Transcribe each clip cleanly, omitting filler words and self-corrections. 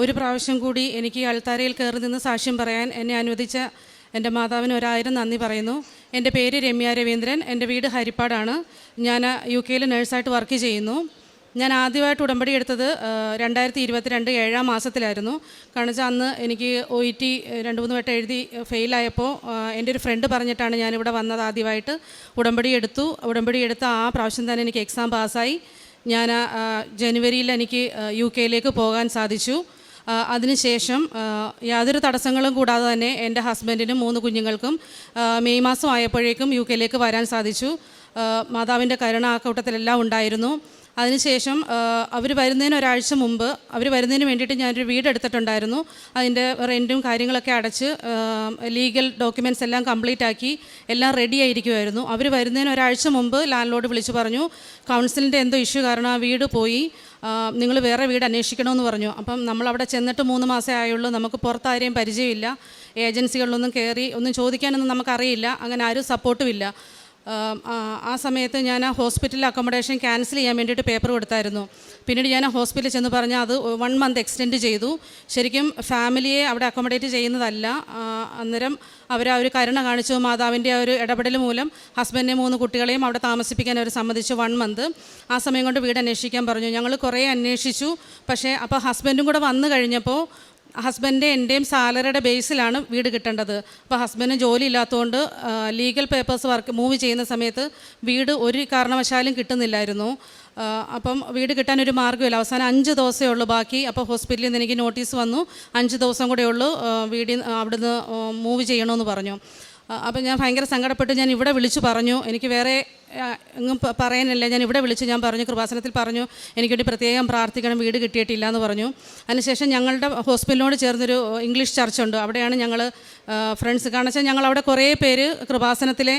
ഒരു പ്രാവശ്യം കൂടി എനിക്ക് അൾത്താരയിൽ കയറി നിന്ന് സാക്ഷ്യം പറയാൻ എന്നെ അനുവദിച്ച എൻ്റെ മാതാവിന് 1000 നന്ദി പറയുന്നു. എൻ്റെ പേര് രമ്യ രവീന്ദ്രൻ. എൻ്റെ വീട് ഹരിപ്പാടാണ്. ഞാൻ UK നഴ്സായിട്ട് വർക്ക് ചെയ്യുന്നു. ഞാൻ ആദ്യമായിട്ട് ഉടമ്പടി എടുത്തത് 2022 7-ാം മാസത്തിലായിരുന്നു. കാരണം വെച്ചാൽ അന്ന് എനിക്ക് OET 2-3 വട്ടം എഴുതി ഫെയിലായപ്പോൾ എൻ്റെ ഒരു ഫ്രണ്ട് പറഞ്ഞിട്ടാണ് ഞാനിവിടെ വന്നത്. ആദ്യമായിട്ട് ഉടമ്പടി എടുത്ത ആ പ്രാവശ്യം തന്നെ എനിക്ക് എക്സാം പാസ്സായി. ഞാൻ ജനുവരിയിൽ എനിക്ക് UK പോകാൻ സാധിച്ചു. അതിനുശേഷം യാതൊരു തടസ്സങ്ങളും കൂടാതെ തന്നെ എൻ്റെ ഹസ്ബൻഡിനും 3 കുഞ്ഞുങ്ങൾക്കും മെയ് മാസം ആയപ്പോഴേക്കും UK വരാൻ സാധിച്ചു. മാതാവിൻ്റെ കരുണ ആ കൂട്ടത്തിലെല്ലാം ഉണ്ടായിരുന്നു. അതിനുശേഷം അവർ വരുന്നതിന് ഒരാഴ്ച മുമ്പ് അവർ വരുന്നതിന് വേണ്ടിയിട്ട് ഞാനൊരു വീട് എടുത്തിട്ടുണ്ടായിരുന്നു. അതിൻ്റെ റെൻറ്റും കാര്യങ്ങളൊക്കെ അടച്ച് ലീഗൽ ഡോക്യുമെൻറ്റ്സ് എല്ലാം കംപ്ലീറ്റ് ആക്കി എല്ലാം റെഡി ആയിരിക്കുമായിരുന്നു. അവർ വരുന്നതിന് ഒരാഴ്ച മുമ്പ് ലാൻഡ് ലോർഡ് വിളിച്ചു പറഞ്ഞു, കൗൺസിലിൻ്റെ എന്തോ ഇഷ്യൂ കാരണം ആ വീട് പോയി, നിങ്ങൾ വേറെ വീട് അന്വേഷിക്കണമെന്ന് പറഞ്ഞു. അപ്പം നമ്മളവിടെ ചെന്നിട്ട് 3 മാസമേ ആയുള്ളൂ. നമുക്ക് പുറത്താരെയും പരിചയമില്ല, ഏജൻസികളിലൊന്നും കയറി ഒന്നും ചോദിക്കാനൊന്നും നമുക്കറിയില്ല, അങ്ങനെ ആരും സപ്പോർട്ടുമില്ല. ആ സമയത്ത് ഞാൻ ആ ഹോസ്പിറ്റലിൽ അക്കോമഡേഷൻ ക്യാൻസൽ ചെയ്യാൻ വേണ്ടിയിട്ട് പേപ്പർ കൊടുത്തായിരുന്നു. പിന്നീട് ഞാൻ ആ ഹോസ്പിറ്റലിൽ ചെന്ന് പറഞ്ഞാൽ അത് 1 മന്ത് എക്സ്റ്റെൻഡ് ചെയ്തു. ശരിക്കും ഫാമിലിയെ അവിടെ അക്കോമഡേറ്റ് ചെയ്യുന്നതല്ല. അന്നേരം അവർ ആ ഒരു കരുണ കാണിച്ചു. മാതാവിൻ്റെ ആ ഒരു ഇടപെടൽ മൂലം ഹസ്ബൻഡിനെ 3 കുട്ടികളെയും അവിടെ താമസിപ്പിക്കാൻ അവർ സമ്മതിച്ചു 1 മന്ത്. ആ സമയം കൊണ്ട് വീട് അന്വേഷിക്കാൻ പറഞ്ഞു. ഞങ്ങൾ കുറേ അന്വേഷിച്ചു. പക്ഷേ അപ്പോൾ ഹസ്ബൻഡും കൂടെ വന്നു കഴിഞ്ഞപ്പോൾ ഹസ്ബൻഡ് എൻ്റെയും സാലറിയുടെ ബേസിലാണ് വീട് കിട്ടേണ്ടത്. അപ്പോൾ ഹസ്ബൻഡിന് ജോലി ഇല്ലാത്തതുകൊണ്ട് ലീഗൽ പേപ്പേഴ്സ് മൂവ് ചെയ്യുന്ന സമയത്ത് വീട് ഒരു കാരണവശാലും കിട്ടുന്നില്ലായിരുന്നു. അപ്പം വീട് കിട്ടാനൊരു മാർഗ്ഗമില്ല. അവസാനം 5 ദിവസമേ ഉള്ളൂ ബാക്കി. അപ്പോൾ ഹോസ്പിറ്റലിൽ നിന്ന് എനിക്ക് നോട്ടീസ് വന്നു, 5 ദിവസം കൂടെ ഉള്ളൂ വീടിൽ അവിടുന്ന് മൂവ് ചെയ്യണമെന്ന് പറഞ്ഞു. അപ്പം ഞാൻ ഭയങ്കര സങ്കടപ്പെട്ട് ഞാൻ ഇവിടെ വിളിച്ചു പറഞ്ഞു, എനിക്ക് വേറെ എങ്ങും പറയാനില്ല. ഞാൻ ഇവിടെ വിളിച്ച് ഞാൻ പറഞ്ഞു, കൃപാസനത്തിൽ പറഞ്ഞു, എനിക്കൊരു പ്രത്യേകം പ്രാർത്ഥിക്കണം, വീട് കിട്ടിയിട്ടില്ല എന്ന് പറഞ്ഞു. അതിനുശേഷം ഞങ്ങളുടെ ഹോസ്പിറ്റലിനോട് ചേർന്നൊരു ഇംഗ്ലീഷ് ചർച്ചുണ്ട്, അവിടെയാണ് ഞങ്ങൾ ഫ്രണ്ട്സ്. കാരണം വെച്ചാൽ ഞങ്ങളവിടെ കുറേ പേര് കൃപാസനത്തിലെ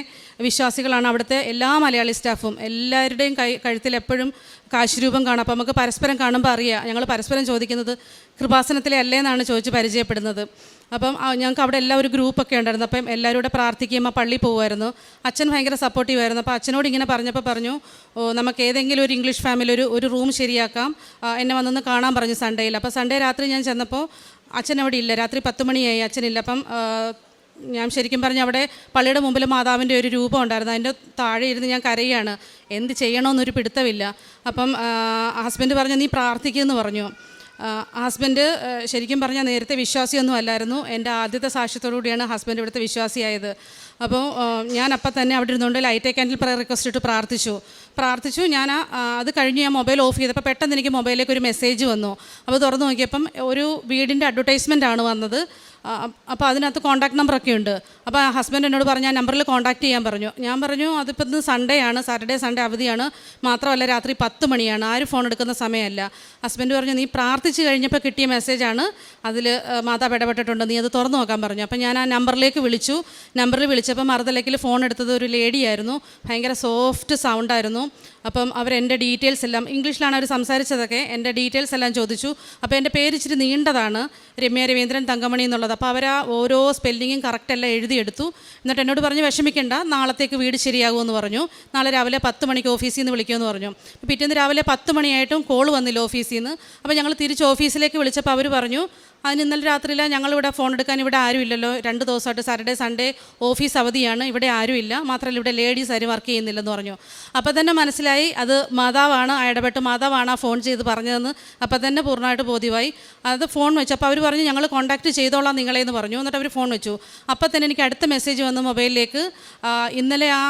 വിശ്വാസികളാണ്. അവിടുത്തെ എല്ലാ മലയാളി സ്റ്റാഫും എല്ലാവരുടെയും കഴുത്തിൽ എപ്പോഴും കാശുരൂപം കാണും. അപ്പോൾ നമുക്ക് പരസ്പരം കാണുമ്പോൾ അറിയാം. ഞങ്ങൾ പരസ്പരം ചോദിക്കുന്നത് കൃപാസനത്തിലെ അല്ലേന്നാണ് ചോദിച്ച് പരിചയപ്പെടുന്നത്. അപ്പം ഞങ്ങൾക്ക് അവിടെ ഒരു ഗ്രൂപ്പൊക്കെ ഉണ്ടായിരുന്നു. അപ്പം എല്ലാവരും കൂടെ പ്രാർത്ഥിക്കുമ്പോൾ പള്ളിയിൽ പോകുമായിരുന്നു. അച്ഛൻ ഭയങ്കര സപ്പോർട്ടീവായിരുന്നു. അപ്പോൾ അച്ഛനോട് ഇങ്ങനെ പറഞ്ഞപ്പോൾ പറഞ്ഞു, നമുക്ക് ഏതെങ്കിലും ഒരു ഇംഗ്ലീഷ് ഫാമിലി ഒരു റൂം ശരിയാക്കാം, എന്നെ വന്നൊന്ന് കാണാൻ പറഞ്ഞു സൺഡേയിൽ. അപ്പോൾ സൺഡേ രാത്രി ഞാൻ ചെന്നപ്പോൾ അച്ഛൻ അവിടെ ഇല്ല. രാത്രി 10 മണിയായി, അച്ഛനില്ല. അപ്പം ഞാൻ ശരിക്കും പറഞ്ഞാൽ അവിടെ പള്ളിയുടെ മുമ്പിൽ മാതാവിൻ്റെ ഒരു രൂപം ഉണ്ടായിരുന്നു. അതിൻ്റെ താഴെ ഇരുന്ന് ഞാൻ കരയുകയാണ്, എന്ത് ചെയ്യണമെന്നൊരു പിടുത്തമില്ല. അപ്പം ഹസ്ബൻഡ് പറഞ്ഞു, നീ പ്രാർത്ഥിക്കുമെന്ന് പറഞ്ഞു. ഹസ്ബൻഡ് ശരിക്കും പറഞ്ഞാൽ നേരത്തെ വിശ്വാസിയൊന്നും അല്ലായിരുന്നു. എൻ്റെ ആദ്യത്തെ സാക്ഷ്യത്തോടു കൂടിയാണ് ഹസ്ബൻഡ് ഇവിടുത്തെ വിശ്വാസിയായത്. അപ്പോൾ ഞാൻ അപ്പം തന്നെ അവിടെ ഇരുന്നുകൊണ്ട് ലൈറ്റ് ക്യാൻഡിൽ പ്രയർ റിക്വസ്റ്റ് ഇട്ട് പ്രാർത്ഥിച്ചു. ഞാൻ അത് കഴിഞ്ഞ് ഞാൻ മൊബൈൽ ഓഫ് ചെയ്തപ്പോൾ പെട്ടെന്ന് എനിക്ക് മൊബൈലിലേക്ക് ഒരു മെസ്സേജ് വന്നു. അപ്പോൾ തുറന്നു നോക്കിയപ്പം ഒരു വീടിൻ്റെ അഡ്വർടൈസ്മെൻ്റ് ആണ് വന്നത്. അപ്പോൾ അതിനകത്ത് കോൺടാക്ട് നമ്പറൊക്കെ ഉണ്ട്. അപ്പോൾ ഹസ്ബൻഡ് എന്നോട് പറഞ്ഞു ആ നമ്പറിൽ കോൺടാക്ട് ചെയ്യാൻ പറഞ്ഞു. ഞാൻ പറഞ്ഞു അതിപ്പോൾ ഇന്ന് സൺഡേ ആണ്, സാറ്റർഡേ സൺഡേ അവധിയാണ്, മാത്രമല്ല രാത്രി 10 മണിയാണ്, ആരും ഫോൺ എടുക്കുന്ന സമയമല്ല. ഹസ്ബൻഡ് പറഞ്ഞു, നീ പ്രാർത്ഥിച്ച് കഴിഞ്ഞപ്പോൾ കിട്ടിയ മെസ്സേജാണ്, അതിൽ മാതാവ് ഇടപെട്ടിട്ടുണ്ട്, നീ അത് തുറന്നു നോക്കാൻ പറഞ്ഞു. അപ്പോൾ ഞാൻ ആ നമ്പറിലേക്ക് വിളിച്ചു. നമ്പറിൽ വിളിച്ചപ്പോൾ മറുതലക്കിൽ ഫോൺ എടുത്തത് ഒരു ലേഡിയായിരുന്നു. ഭയങ്കര സോഫ്റ്റ് സൗണ്ടായിരുന്നു. അപ്പം അവരെൻ്റെ ഡീറ്റെയിൽസ് എല്ലാം ഇംഗ്ലീഷിലാണ് അവർ സംസാരിച്ചതൊക്കെ, എൻ്റെ ഡീറ്റെയിൽസ് എല്ലാം ചോദിച്ചു. അപ്പോൾ എൻ്റെ പേര് ഇച്ചിരി നീണ്ടതാണ്, രമ്യ രവീന്ദ്രൻ തങ്കമണി എന്നുള്ളത്. അപ്പോൾ അവർ ഓരോ സ്പെല്ലിങ്ങും കറക്റ്റെല്ലാം എഴുതിയെടുത്തു. എന്നിട്ട് എന്നോട് പറഞ്ഞു, വിഷമിക്കേണ്ട, നാളത്തേക്ക് വീട് ശരിയാകുമെന്ന് പറഞ്ഞു. നാളെ രാവിലെ 10 മണിക്ക് ഓഫീസിൽ നിന്ന് വിളിക്കുമെന്ന് പറഞ്ഞു. പിറ്റേന്ന് രാവിലെ 10 മണിയായിട്ടും കോൾ വന്നില്ല ഓഫീസിൽ നിന്ന്. അപ്പോൾ ഞങ്ങൾ തിരിച്ച് ഓഫീസിലേക്ക് വിളിച്ചപ്പോൾ അവർ പറഞ്ഞു, അതിന് ഇന്നലെ രാത്രിയില്ല, ഞങ്ങളിവിടെ ഫോൺ എടുക്കാൻ ഇവിടെ ആരുമില്ലല്ലോ, 2 ദിവസമായിട്ട് സാറ്റർഡേ സൺഡേ ഓഫീസ് അവധിയാണ്, ഇവിടെ ആരുമില്ല, മാത്രമല്ല ഇവിടെ ലേഡീസ് ആരും വർക്ക് ചെയ്യുന്നില്ലെന്ന് പറഞ്ഞു. അപ്പോൾ തന്നെ മനസ്സിലായി അത് മാതാവാണ്, ഇടപെട്ട് മാതാവാണ് ആ ഫോൺ ചെയ്ത് പറഞ്ഞതെന്ന് അപ്പോൾ തന്നെ പൂർണ്ണമായിട്ട് ബോധ്യമായി. അത് ഫോൺ വെച്ചു. അപ്പോൾ അവർ പറഞ്ഞു, ഞങ്ങൾ കോൺടാക്റ്റ് ചെയ്തോളാം നിങ്ങളെന്ന് പറഞ്ഞു. എന്നിട്ട് അവർ ഫോൺ വെച്ചു. അപ്പോൾ തന്നെ എനിക്ക് അടുത്ത മെസ്സേജ് വന്നു മൊബൈലിലേക്ക്, ഇന്നലെ ആ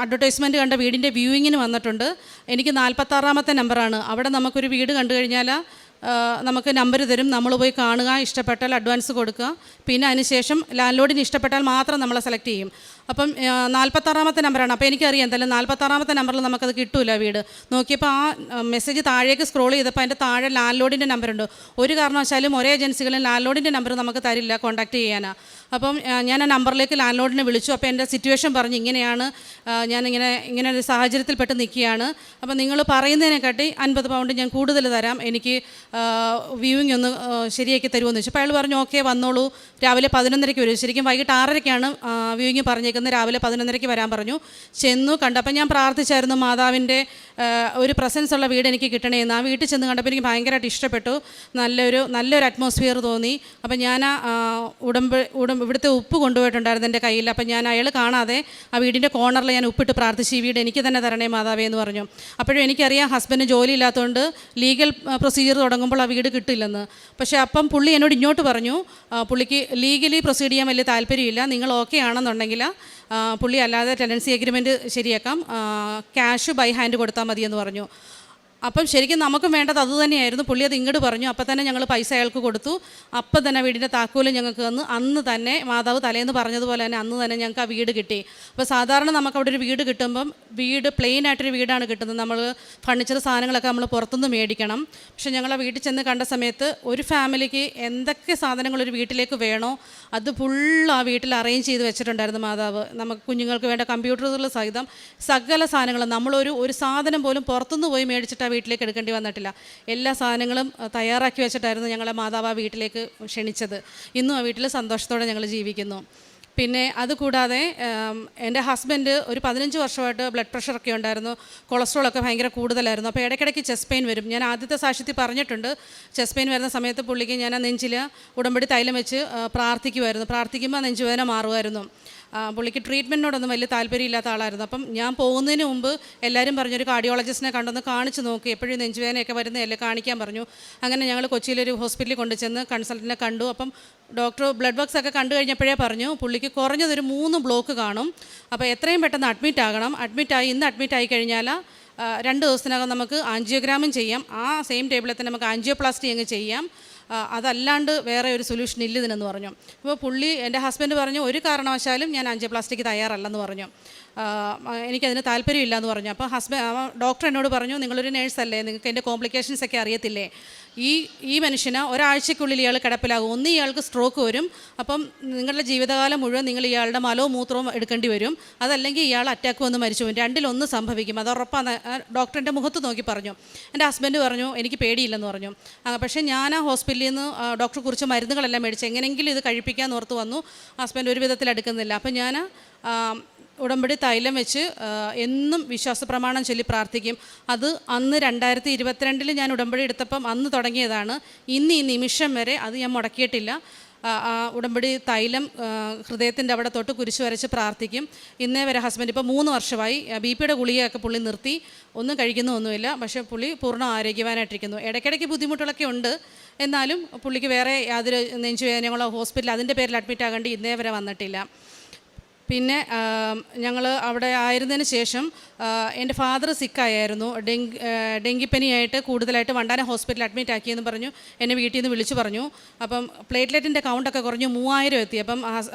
അഡ്വർടൈസ്മെൻറ്റ് കണ്ട വീടിൻ്റെ വ്യൂയിങ്ങിന് വന്നിട്ടുണ്ട്, എനിക്ക് 46-ാമത്തെ നമ്പറാണ്, അവിടെ നമുക്കൊരു വീട് കണ്ടു കഴിഞ്ഞാൽ നമുക്ക് നമ്പർ തരും, നമ്മൾ പോയി കാണുക, ഇഷ്ടപ്പെട്ടാൽ അഡ്വാൻസ് കൊടുക്കുക, പിന്നെ അതിനുശേഷം ലാൻഡ് ലോഡിന് ഇഷ്ടപ്പെട്ടാൽ മാത്രം നമ്മളെ സെലക്ട് ചെയ്യും. അപ്പം 46-ാമത്തെ നമ്പറാണ്. അപ്പോൾ എനിക്കറിയാം എന്തായാലും 46-ാമത്തെ നമ്പറിൽ നമുക്കത് കിട്ടില്ല വീട്. നോക്കിയപ്പോൾ ആ മെസ്സേജ് താഴേക്ക് സ്ക്രോൾ ചെയ്തപ്പോൾ അതിൻ്റെ താഴെ ലാൻഡ് ലോഡിൻ്റെ നമ്പറുണ്ട്. ഒരു കാരണവശാലും ഒരേ ഏജൻസികളിൽ ലാൻഡ് ലോഡിൻ്റെ നമ്പർ നമുക്ക് തരില്ല കോൺടാക്റ്റ് ചെയ്യാനാണ്. അപ്പം ഞാൻ ആ നമ്പറിലേക്ക് ലാൻഡ് ലോഡിനെ വിളിച്ചു. അപ്പോൾ എൻ്റെ സിറ്റുവേഷൻ പറഞ്ഞു, ഇങ്ങനെയാണ്, ഇങ്ങനെ ഒരു സാഹചര്യത്തിൽപ്പെട്ട് നിൽക്കുകയാണ്. അപ്പം നിങ്ങൾ പറയുന്നതിനെക്കാട്ടി 50 പൗണ്ട് ഞാൻ കൂടുതൽ തരാം, എനിക്ക് വ്യൂവിങ് ഒന്ന് ശരിയാക്കി തരുമെന്ന് ചോദിച്ചു. അപ്പോൾ അയാൾ പറഞ്ഞു ഓക്കെ വന്നോളൂ, രാവിലെ 11:30 വരും. ശരിക്കും വൈകിട്ട് 6:30ക്കാണ് വ്യൂവിങ് പറഞ്ഞേക്കുന്നത്, രാവിലെ 11:30 വരാൻ പറഞ്ഞു. ചെന്നു കണ്ടു. അപ്പം ഞാൻ പ്രാർത്ഥിച്ചായിരുന്നു മാതാവിൻ്റെ ഒരു പ്രസൻസ് ഉള്ള വീട് എനിക്ക് കിട്ടണേന്ന്. ആ വീട്ടിൽ ചെന്ന് കണ്ടപ്പോൾ എനിക്ക് ഭയങ്കരമായിട്ട് ഇഷ്ടപ്പെട്ടു, നല്ലൊരു അറ്റ്മോസ്ഫിയർ തോന്നി. അപ്പം ഞാൻ ഇവിടുത്തെ ഉപ്പ് കൊണ്ടുപോയിട്ടുണ്ടായിരുന്നു എൻ്റെ കയ്യിൽ. അപ്പം ഞാൻ അയാൾ കാണാതെ ആ വീടിൻ്റെ കോർണറിൽ ഞാൻ ഉപ്പിട്ട് പ്രാർത്ഥിച്ചു, ഈ വീട് എനിക്ക് തന്നെ തരണേ മാതാവേ എന്ന് പറഞ്ഞു. അപ്പോഴും എനിക്കറിയാം ഹസ്ബൻഡ് ജോലി ഇല്ലാത്തതുകൊണ്ട് ലീഗൽ പ്രൊസീജിയർ തുടങ്ങുമ്പോൾ ആ വീട് കിട്ടില്ലെന്ന്. പക്ഷേ അപ്പം പുള്ളി എന്നോട് ഇങ്ങോട്ട് പറഞ്ഞു, പുള്ളിക്ക് ലീഗലി പ്രൊസീഡ് ചെയ്യാൻ വലിയ താല്പര്യമില്ല, നിങ്ങൾ ഓക്കെ ആണെന്നുണ്ടെങ്കിൽ പുള്ളി അല്ലാതെ ടെനൻസി എഗ്രിമെൻറ്റ് ശരിയാക്കാം, ക്യാഷ് ബൈ ഹാൻഡ് കൊടുത്താൽ മതിയെന്ന് പറഞ്ഞു. അപ്പം ശരിക്കും നമുക്കും വേണ്ടത് അതുതന്നെയായിരുന്നു. പുള്ളി അത് ഇങ്ങോട്ട് പറഞ്ഞു. അപ്പം തന്നെ ഞങ്ങൾ പൈസ അയാൾക്ക് കൊടുത്തു. അപ്പം തന്നെ വീടിൻ്റെ താക്കോലും ഞങ്ങൾക്ക് തന്നു. അന്ന് തന്നെ മാതാവ് തലേന്ന് പറഞ്ഞതുപോലെ തന്നെ അന്ന് തന്നെ ഞങ്ങൾക്ക് ആ വീട് കിട്ടി. അപ്പോൾ സാധാരണ നമുക്ക് അവിടെ ഒരു വീട് കിട്ടുമ്പം വീട് പ്ലെയിൻ ആയിട്ടൊരു വീടാണ് കിട്ടുന്നത്, നമ്മൾ ഫർണിച്ചർ സാധനങ്ങളൊക്കെ നമ്മൾ പുറത്തുനിന്ന് മേടിക്കണം. പക്ഷേ ഞങ്ങൾ ആ വീട്ടിൽ ചെന്ന് കണ്ട സമയത്ത് ഒരു ഫാമിലിക്ക് എന്തൊക്കെ സാധനങ്ങൾ ഒരു വീട്ടിലേക്ക് വേണോ അത് ഫുള്ള് ആ വീട്ടിൽ അറേഞ്ച് ചെയ്ത് വെച്ചിട്ടുണ്ടായിരുന്നു മാതാവ്. നമുക്ക് കുഞ്ഞുങ്ങൾക്ക് വേണ്ട കമ്പ്യൂട്ടറുകൾ സഹിതം സകല സാധനങ്ങളും ഒരു സാധനം പോലും പുറത്തുനിന്ന് പോയി മേടിച്ചിട്ട് ആ വീട്ടിലേക്ക് എടുക്കേണ്ടി വന്നിട്ടില്ല. എല്ലാ സാധനങ്ങളും തയ്യാറാക്കി വെച്ചിട്ടായിരുന്നു ഞങ്ങളെ മാതാവ് ആ വീട്ടിലേക്ക് ക്ഷണിച്ചത്. ഇന്നും ആ വീട്ടിൽ സന്തോഷത്തോടെ ഞങ്ങൾ ജീവിക്കുന്നു. പിന്നെ അതുകൂടാതെ എൻ്റെ ഹസ്ബൻഡ് ഒരു 15 വർഷമായിട്ട് ബ്ലഡ് പ്രഷറൊക്കെ ഉണ്ടായിരുന്നു, കൊളസ്ട്രോളൊക്കെ ഭയങ്കര കൂടുതലായിരുന്നു. അപ്പോൾ ഇടയ്ക്കിടയ്ക്ക് ചെസ്റ്റ് പെയിൻ വരും. ഞാൻ ആദ്യത്തെ സാക്ഷ്യത്തിൽ പറഞ്ഞിട്ടുണ്ട്, ചെസ്റ്റ് പെയിൻ വരുന്ന സമയത്ത് പുള്ളിക്ക് ഞാൻ ആ നെഞ്ചിൽ ഉടമ്പടി തൈലം വെച്ച് പ്രാർത്ഥിക്കുമ്പോൾ നെഞ്ചുവേദന മാറുമായിരുന്നു. പുള്ളിക്ക് ട്രീറ്റ്മെൻറ്റിനോടൊന്നും വലിയ താല്പര്യമില്ലാത്ത ആളായിരുന്നു. അപ്പം ഞാൻ പോകുന്നതിന് മുമ്പ് എല്ലാവരും പറഞ്ഞൊരു കാർഡിയോളജിസ്റ്റിനെ കണ്ടൊന്ന് കാണിച്ച് നോക്കി, എപ്പോഴും നെഞ്ചുവേദനയൊക്കെ വരുന്നതല്ലേ കാണിക്കാൻ പറഞ്ഞു. അങ്ങനെ ഞങ്ങൾ കൊച്ചിയിലൊരു ഹോസ്പിറ്റലിൽ കൊണ്ടുചെന്ന് കൺസൾട്ടൻറ്റിനെ കണ്ടു. അപ്പം ഡോക്ടർ ബ്ലഡ് വർക്ക്സ് ഒക്കെ കണ്ടു കഴിഞ്ഞപ്പോഴേ പറഞ്ഞു പുള്ളിക്ക് കുറഞ്ഞതൊരു 3 ബ്ലോക്ക് കാണും, അപ്പോൾ എത്രയും പെട്ടെന്ന് ഇന്ന് അഡ്മിറ്റ് ആയി കഴിഞ്ഞാൽ 2 ദിവസത്തിനകം നമുക്ക് ആൻജിയോഗ്രാമും ചെയ്യാം, ആ സെയിം ടേബിളിൽ തന്നെ നമുക്ക് ആൻജിയോപ്ലാസ്റ്റി അങ്ങ് ചെയ്യാം, അതല്ലാണ്ട് വേറെ ഒരു സൊല്യൂഷൻ ഇല്ല ഇതിനെന്ന് പറഞ്ഞു. അപ്പോൾ എൻ്റെ ഹസ്ബൻഡ് പറഞ്ഞു ഒരു കാരണവശാലും ഞാൻ ആൻജിയോപ്ലാസ്റ്റിക്ക് തയ്യാറല്ലെന്ന് പറഞ്ഞു, എനിക്കതിന് താല്പര്യമില്ല എന്ന് പറഞ്ഞു. അപ്പോൾ ഡോക്ടർ എന്നോട് പറഞ്ഞു നിങ്ങളൊരു നേഴ്സല്ലേ, നിങ്ങൾക്ക് എൻ്റെ കോംപ്ലിക്കേഷൻസ് ഒക്കെ അറിയത്തില്ലേ, ഈ മനുഷ്യന് ഒരാഴ്ചയ്ക്കുള്ളിൽ ഇയാൾ കിടപ്പിലാകും, ഒന്ന് ഇയാൾക്ക് സ്ട്രോക്ക് വരും, അപ്പം നിങ്ങളുടെ ജീവിതകാലം മുഴുവൻ നിങ്ങൾ ഇയാളുടെ മലവും മൂത്രവും എടുക്കേണ്ടി വരും, അതല്ലെങ്കിൽ ഇയാൾ അറ്റാക്ക് വന്ന് മരിച്ചു പോകും, രണ്ടിലൊന്ന് സംഭവിക്കും, അത് ഉറപ്പാണ്. ഡോക്ടറിൻ്റെ മുഖത്ത് നോക്കി പറഞ്ഞു. എൻ്റെ ഹസ്ബൻഡ് പറഞ്ഞു എനിക്ക് പേടിയില്ലെന്ന് പറഞ്ഞു. പക്ഷേ ഞാൻ ആ ഹോസ്പിറ്റലിൽ നിന്ന് ഡോക്ടർ കുറിച്ച് മരുന്നുകളെല്ലാം മേടിച്ച് എങ്ങനെയെങ്കിലും ഇത് കഴിപ്പിക്കാൻ ഓർത്ത് വന്നു. ഹസ്ബൻഡ് ഒരു വിധത്തിൽ എടുക്കുന്നില്ല. അപ്പം ഞാൻ ഉടമ്പടി തൈലം വെച്ച് എന്നും വിശ്വാസ പ്രമാണം ചൊല്ലി പ്രാർത്ഥിക്കും. അത് അന്ന് 2022 ഞാൻ ഉടമ്പടി എടുത്തപ്പം അന്ന് തുടങ്ങിയതാണ്. ഇന്ന് ഈ നിമിഷം വരെ അത് ഞാൻ മുടക്കിയിട്ടില്ല. ഉടമ്പടി തൈലം ഹൃദയത്തിൻ്റെ അവിടെ തൊട്ട് കുരിശ് വരച്ച് പ്രാർത്ഥിക്കും. ഇന്നേ വരെ ഹസ്ബൻഡ് ഇപ്പോൾ 3 വർഷമായി ബിപിയുടെ ഗുളികയൊക്കെ പുള്ളി നിർത്തി, ഒന്നും കഴിക്കുന്നൊന്നുമില്ല, പക്ഷേ പുള്ളി പൂർണ്ണ ആരോഗ്യവാനായിട്ടിരിക്കുന്നു. ഇടയ്ക്കിടയ്ക്ക് ബുദ്ധിമുട്ടുകളൊക്കെ ഉണ്ട്, എന്നാലും പുള്ളിക്ക് വേറെ യാതൊരു നെഞ്ചുവേദനകളോ ഹോസ്പിറ്റലിൽ അതിൻ്റെ പേരിൽ അഡ്മിറ്റ് ആകേണ്ടി ഇന്നേ വരെ വന്നിട്ടില്ല. പിന്നെ ഞങ്ങൾ അവിടെ ആയിരുന്നതിന് ശേഷം എൻ്റെ ഫാദർ സിക്കായിരുന്നു, ഡെങ്കിപ്പനിയായിട്ട് കൂടുതലായിട്ട് വണ്ടാനം ഹോസ്പിറ്റലിൽ അഡ്മിറ്റ് ആക്കിയെന്ന് പറഞ്ഞു. എന്നെ വീട്ടിൽ നിന്ന് വിളിച്ചു പറഞ്ഞു. അപ്പം പ്ലേറ്റ്ലെറ്റിൻ്റെ കൗണ്ടൊക്കെ കുറഞ്ഞു 3000 എത്തി. അപ്പം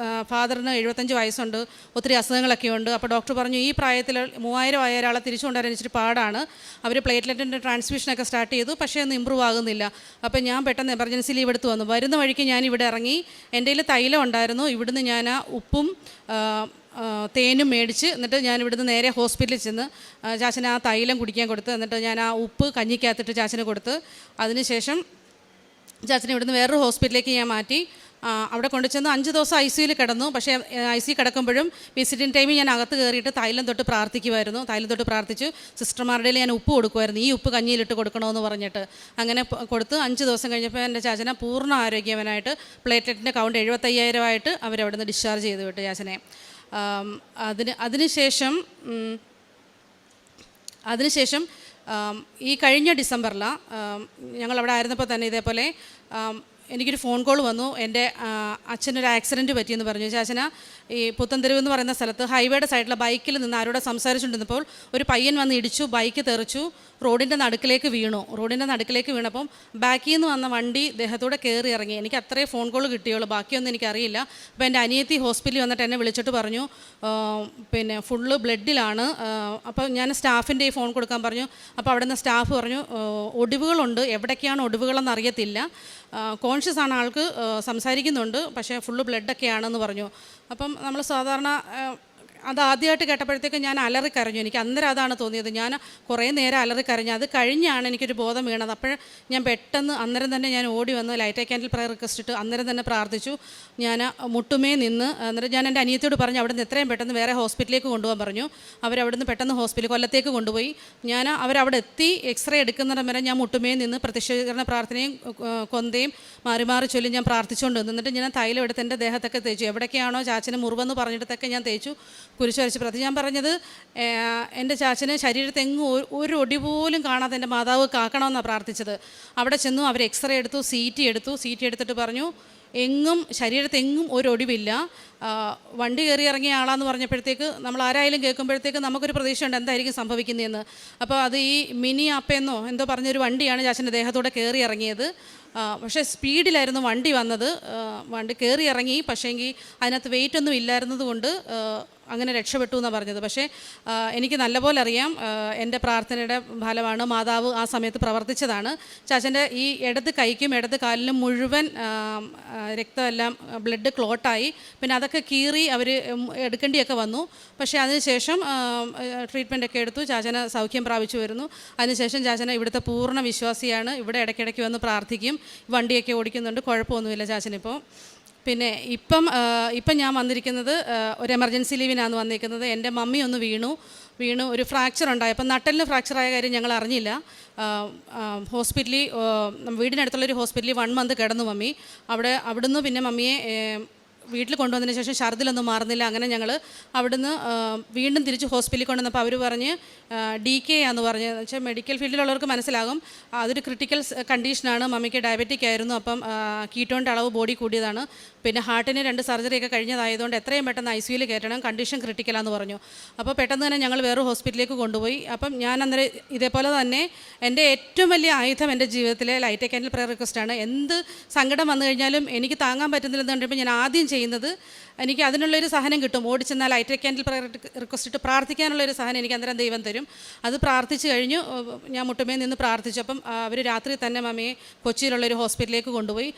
ഫാദറിന് 75 വയസ്സുണ്ട്, ഒത്തിരി അസുഖങ്ങളൊക്കെ ഉണ്ട്. അപ്പോൾ ഡോക്ടർ പറഞ്ഞു ഈ പ്രായത്തിൽ 3000 ആയ ഒരാളെ തിരിച്ചു കൊണ്ടുവരാൻ ഇച്ചിരി പാടാണ്. അവർ പ്ലേറ്റ്ലെറ്റിൻ്റെ ട്രാൻസ്ഫ്യൂഷനൊക്കെ സ്റ്റാർട്ട് ചെയ്തു, പക്ഷേ ഒന്നും ഇമ്പ്രൂവ് ആകുന്നില്ല. അപ്പം ഞാൻ പെട്ടെന്ന് എമർജൻസി ലീവ് എടുത്ത് വന്നു. വരുന്ന വഴിക്ക് ഞാൻ ഇവിടെ ഇറങ്ങി, എൻ്റെ കയ്യിൽ തൈലം ഉണ്ടായിരുന്നു. ഇവിടുന്ന് ഞാൻ ഉപ്പും തേനും മേടിച്ച് എന്നിട്ട് ഞാൻ ഇവിടുന്ന് നേരെ ഹോസ്പിറ്റലിൽ ചെന്ന് ചാച്ചന് ആ തൈലം കുടിക്കാൻ കൊടുത്ത്, എന്നിട്ട് ഞാൻ ആ ഉപ്പ് കഞ്ഞിക്കകത്തിട്ട് ചാച്ചന് കൊടുത്ത്, അതിനുശേഷം ചാച്ചനെ ഇവിടുന്ന് വേറൊരു ഹോസ്പിറ്റലിലേക്ക് ഞാൻ മാറ്റി. അവിടെ കൊണ്ടുചെന്ന് 5 ദിവസം ICUയിൽ കിടന്നു. പക്ഷേ ICU കിടക്കുമ്പോഴും വിസിറ്റിംഗ് ടൈമിൽ ഞാൻ അകത്ത് കയറിയിട്ട് തൈലം തൊട്ട് പ്രാർത്ഥിച്ചു. സിസ്റ്റർമാരുടെ ഞാൻ ഉപ്പ് കൊടുക്കുമായിരുന്നു, ഈ ഉപ്പ് കഞ്ഞിയിലിട്ട് കൊടുക്കണമെന്ന് പറഞ്ഞിട്ട്. അങ്ങനെ കൊടുത്ത് 5 ദിവസം കഴിഞ്ഞപ്പോൾ എൻ്റെ ചാച്ചനെ പൂർണ്ണ ആരോഗ്യവനായിട്ട് പ്ലേറ്റ്ലെറ്റിൻ്റെ കൗണ്ട് 75,000 ആയിട്ട് അവരവിടെ നിന്ന് ഡിസ്ചാർജ് ചെയ്ത് വിട്ടു ചാച്ചനെ. അതിനുശേഷം ഈ കഴിഞ്ഞ ഡിസംബറിലാണ് ഞങ്ങളവിടെ ആയിരുന്നപ്പോൾ തന്നെ ഇതേപോലെ എനിക്കൊരു ഫോൺ കോൾ വന്നു. എൻ്റെ അച്ഛനൊരു ആക്സിഡൻറ്റ് പറ്റിയെന്ന് പറഞ്ഞു. ചാച്ചന ഈ പുത്തൻതെരുവ് എന്ന് പറയുന്ന സ്ഥലത്ത് ഹൈവേയുടെ സൈഡിലെ ബൈക്കിൽ നിന്ന് ആരോടെ സംസാരിച്ചുകൊണ്ടിരുന്നപ്പോൾ ഒരു പയ്യൻ വന്ന് ഇടിച്ചു, ബൈക്ക് തെറിച്ചു, റോഡിൻ്റെ നടുക്കിലേക്ക് വീണപ്പം ബാക്കിൽ നിന്ന് വന്ന വണ്ടി ദേഹത്തോടെ കയറി ഇറങ്ങി. എനിക്ക് അത്രേ ഫോൺ കോൾ കിട്ടിയുള്ളൂ, ബാക്കിയൊന്നും എനിക്കറിയില്ല. അപ്പോൾ എൻ്റെ അനിയത്തി ഹോസ്പിറ്റലിൽ വന്നിട്ട് എന്നെ വിളിച്ചിട്ട് പറഞ്ഞു പിന്നെ ഫുള്ള് ബ്ലഡിലാണ്. അപ്പോൾ ഞാൻ സ്റ്റാഫിൻ്റെ ഈ ഫോൺ കൊടുക്കാൻ പറഞ്ഞു. അപ്പോൾ അവിടെ നിന്ന് സ്റ്റാഫ് പറഞ്ഞു ഒടിവുകളുണ്ട്, എവിടേക്കാണ് ഒടിവുകളെന്ന് അറിയത്തില്ല, കോൺഷ്യസ് ആണ് ആൾക്ക്, സംസാരിക്കുന്നുണ്ട്, പക്ഷേ ഫുള്ള് ബ്ലഡൊക്കെയാണെന്ന് പറഞ്ഞു. അപ്പം നമ്മൾ സാധാരണ അത് ആദ്യമായിട്ട് കേട്ടപ്പോഴത്തേക്ക് ഞാൻ അലറിക്കരഞ്ഞു. എനിക്ക് അന്നേരം അതാണ് തോന്നിയത്. ഞാൻ കുറേ നേരം അലറിക്കരഞ്ഞു. അത് കഴിഞ്ഞാണ് എനിക്കൊരു ബോധം വീണത്. അപ്പോൾ ഞാൻ പെട്ടെന്ന് അന്നേരം തന്നെ ഞാൻ ഓടി വന്ന് ലൈറ്റ് ക്യാൻഡിൽ പ്രയർ റിക്വസ്റ്റ് ഇട്ട് അന്നേരം തന്നെ പ്രാർത്ഥിച്ചു. ഞാൻ മുട്ടുമേ നിന്ന് അന്നേരം ഞാൻ എൻ്റെ അനിയത്തിയോട് പറഞ്ഞു അവിടെ നിന്ന് എത്രയും പെട്ടെന്ന് വേറെ ഹോസ്പിറ്റലിലേക്ക് കൊണ്ടുപോകാൻ പറഞ്ഞു. അവരവിടുന്ന് പെട്ടെന്ന് കൊല്ലത്തേക്ക് കൊണ്ടുപോയി. അവരവിടെ എത്തി എക്സ്റേ എടുക്കുന്നിടം വരെ ഞാൻ മുട്ടുമേ നിന്ന് പ്രത്യക്ഷീകരണ പ്രാർത്ഥനയും കൊന്തയും മാറി മാറി ചൊല്ലി ഞാൻ പ്രാർത്ഥിച്ചുകൊണ്ട് നിന്നിട്ട് ഞാൻ തൈലം എടുത്ത് എൻ്റെ ദേഹത്തൊക്കെ തേച്ചു. എവിടേക്കാണോ ചാച്ചന് മുറിവെന്ന് പറഞ്ഞിടത്തൊക്കെ ഞാൻ തേച്ചു, കുരിശ് വരച്ച് പ്രതി. ഞാൻ പറഞ്ഞത് എൻ്റെ ചാച്ചന് ശരീരത്തെങ്ങും ഒരു ഒടി പോലും കാണാതെ എൻ്റെ മാതാവ് കാക്കണമെന്നാണ് പ്രാർത്ഥിച്ചത്. അവിടെ ചെന്നു, അവർ എക്സ്റേ എടുത്തു, സി ടി എടുത്തിട്ട് പറഞ്ഞു ശരീരത്തെങ്ങും ഒരു ഒടിവില്ല. വണ്ടി കയറി ഇറങ്ങിയ ആളാന്ന് പറഞ്ഞപ്പോഴത്തേക്ക് നമ്മൾ ആരായാലും കേൾക്കുമ്പോഴത്തേക്ക് നമുക്കൊരു പ്രതീക്ഷയുണ്ട് എന്തായിരിക്കും സംഭവിക്കുന്നതെന്ന്. അപ്പോൾ അത് ഈ മിനി അപ്പയെന്നോ എന്തോ പറഞ്ഞൊരു വണ്ടിയാണ് ചാച്ചൻ്റെ ദേഹത്തൂടെ കയറി ഇറങ്ങിയത്. പക്ഷേ സ്പീഡിലായിരുന്നു വണ്ടി വന്നത്. വണ്ടി കയറി ഇറങ്ങി, പക്ഷേങ്കിൽ അതിനകത്ത് വെയിറ്റ് ഒന്നും ഇല്ലായിരുന്നത് കൊണ്ട് അങ്ങനെ രക്ഷപ്പെട്ടു എന്നാണ് പറഞ്ഞത്. പക്ഷേ എനിക്ക് നല്ലപോലെ അറിയാം എൻ്റെ പ്രാർത്ഥനയുടെ ഫലമാണ് മാതാവ് ആ സമയത്ത് പ്രവർത്തിച്ചതാണ്. ചാച്ചൻ്റെ ഈ ഇടത് കൈക്കും ഇടത് കാലിനും മുഴുവൻ രക്തമെല്ലാം ബ്ലഡ് ക്ലോട്ടായി. പിന്നെ അതൊക്കെ കീറി അവർ എടുക്കേണ്ടിയൊക്കെ വന്നു. പക്ഷേ അതിനുശേഷം ട്രീറ്റ്മെൻറ്റൊക്കെ എടുത്തു. ചാച്ചന സൗഖ്യം പ്രാപിച്ചു വരുന്നു. അതിനുശേഷം ചാച്ചന ഇവിടുത്തെ പൂർണ്ണ വിശ്വാസിയാണ്. ഇവിടെ ഇടയ്ക്കിടയ്ക്ക് വന്ന് പ്രാർത്ഥിക്കും, വണ്ടിയൊക്കെ ഓടിക്കുന്നുണ്ട്, കുഴപ്പമൊന്നുമില്ല ചാച്ചനിപ്പോൾ. പിന്നെ ഇപ്പം ഞാൻ വന്നിരിക്കുന്നത് ഒരു എമർജൻസി ലീവിനാണ് വന്നിരിക്കുന്നത്. എൻ്റെ മമ്മി ഒന്ന് വീണു ഒരു ഫ്രാക്ചർ ഉണ്ടായി. അപ്പം നട്ടലിന് ഫ്രാക്ചറായ കാര്യം ഞങ്ങൾ അറിഞ്ഞില്ല. ഹോസ്പിറ്റലിൽ വീടിനടുത്തുള്ളൊരു ഹോസ്പിറ്റലിൽ 1 മന്ത് കിടന്നു മമ്മി. അവിടുന്ന് പിന്നെ മമ്മിയെ വീട്ടിൽ കൊണ്ടുവന്നതിന് ശേഷം ഛർദിലൊന്നും മാറുന്നില്ല. അങ്ങനെ ഞങ്ങൾ അവിടുന്ന് വീണ്ടും തിരിച്ച് ഹോസ്പിറ്റലിൽ കൊണ്ടുവന്നപ്പോൾ അവർ പറഞ്ഞ് DK ആണെന്ന് പറഞ്ഞ്. വെച്ചാൽ മെഡിക്കൽ ഫീൽഡിലുള്ളവർക്ക് മനസ്സിലാകും അതൊരു ക്രിട്ടിക്കൽ കണ്ടീഷനാണ്. മമ്മിക്ക് ഡയബറ്റിക് ആയിരുന്നു. അപ്പം കീറ്റോണിൻ്റെ അളവ് ബോഡി കൂടിയതാണ്. പിന്നെ ഹാർട്ടിന് 2 സർജറിയൊക്കെ കഴിഞ്ഞതായതുകൊണ്ട് എത്രയും പെട്ടെന്ന് ICUയിൽ കയറ്റണം, കണ്ടീഷൻ ക്രിട്ടിക്കലാന്ന് പറഞ്ഞു. അപ്പോൾ പെട്ടെന്ന് തന്നെ ഞങ്ങൾ വേറെ ഹോസ്പിറ്റലിലേക്ക് കൊണ്ടുപോയി. അപ്പം ഞാൻ അന്നേരം ഇതേപോലെ തന്നെ എൻ്റെ ഏറ്റവും വലിയ ആയുധം എൻ്റെ ജീവിതത്തിലെ ലൈറ്റ് ക്യാൻഡിൽ പ്രയർ റിക്വസ്റ്റാണ്. എന്ത് സങ്കടം വന്നു കഴിഞ്ഞാലും എനിക്ക് താങ്ങാൻ പറ്റുന്നില്ലെന്ന് കണ്ടപ്പോൾ ഞാൻ ആദ്യം ചെയ്യുന്നത് എനിക്ക് അതിനുള്ളൊരു സഹനം കിട്ടും. ഓടിച്ചെന്നാൽ ലൈറ്റ് ക്യാൻഡിൽ പ്രയർ റിക്വസ്റ്റ് ഇട്ട് പ്രാർത്ഥിക്കാനുള്ളൊരു സഹനം എനിക്ക് അന്നേരം ദൈവം തരും. അത് പ്രാർത്ഥിച്ച് കഴിഞ്ഞു ഞാൻ മുട്ടുമേ നിന്ന് പ്രാർത്ഥിച്ചു. അപ്പം അവർ രാത്രി തന്നെ മമ്മിയെ കൊച്ചിയിലുള്ളൊരു ഹോസ്പിറ്റലിലേക്ക് കൊണ്ടുപോയി.